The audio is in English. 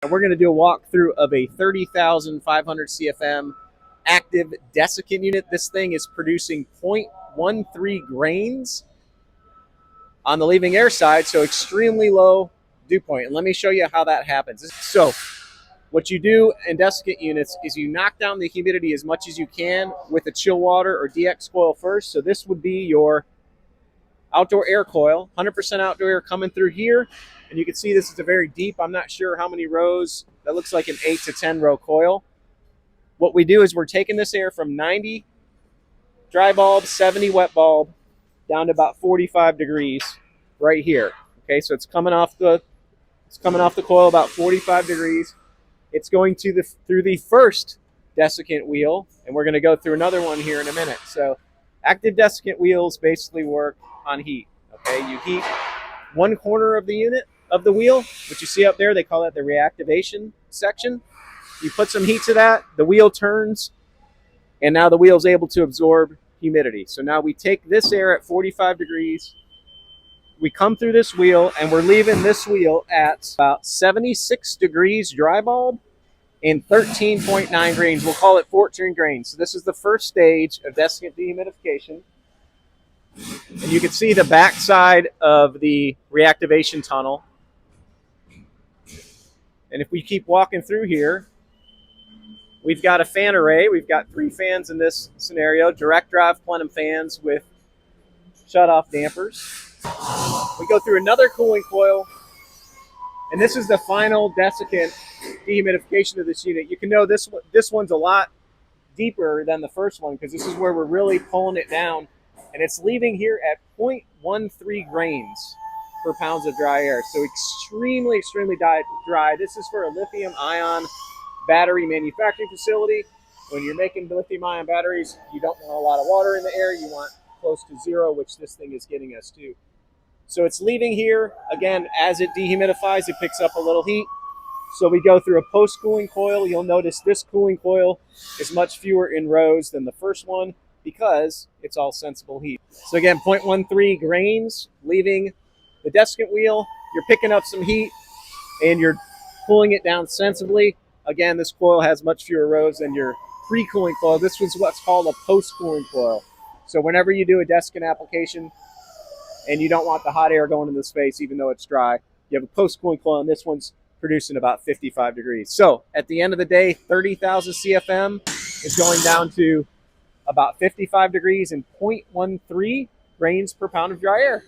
And we're going to do a walkthrough of a 30,500 CFM active desiccant unit. This thing is producing 0.13 grains on the leaving air side, so extremely low dew point. And let me show you how that happens. So what you do in desiccant units is you knock down the humidity as much as you can with a chill water or DX coil first. So this would be your outdoor air coil, 100% outdoor air coming through here. And you can see this is a very deep, I'm not sure how many rows, that looks like an 8 to 10 row coil. What we do is we're taking this air from 90 dry bulb, 70 wet bulb, down to about 45 degrees right here. Okay, so it's coming off the coil about 45 degrees. It's going to through the first desiccant wheel, and we're going to go through another one here in a minute. So active desiccant wheels basically work on heat. Okay, you heat one corner of the unit of the wheel, which you see up there, they call that the reactivation section. You put some heat to that, the wheel turns, and now the wheel is able to absorb humidity. So now we take this air at 45 degrees, we come through this wheel, and we're leaving this wheel at about 76 degrees dry bulb and 13.9 grains. We'll call it 14 grains. So this is the first stage of desiccant dehumidification. And you can see the back side of the reactivation tunnel. And if we keep walking through here, we've got a fan array. We've got 3 fans in this scenario, direct drive plenum fans with shut-off dampers. We go through another cooling coil, and this is the final desiccant dehumidification of this unit. You can know this one's a lot deeper than the first one because this is where we're really pulling it down, and it's leaving here at 0.13 grains per pounds of dry air. So extremely dry. This is for a lithium-ion battery manufacturing facility. When you're making lithium-ion batteries, you don't want a lot of water in the air. You want close to zero, which this thing is getting us to. So it's leaving here. Again, as it dehumidifies, it picks up a little heat. So we go through a post-cooling coil. You'll notice this cooling coil is much fewer in rows than the first one because it's all sensible heat. So again, 0.13 grains leaving the desiccant wheel. You're picking up some heat and you're cooling it down sensibly. Again, this coil has much fewer rows than your pre-cooling coil. This was what's called a post-cooling coil. So whenever you do a desiccant application and you don't want the hot air going into the space, even though it's dry, you have a post-cooling coil, and this one's producing about 55 degrees. So at the end of the day, 30,000 CFM is going down to about 55 degrees and 0.13 grains per pound of dry air.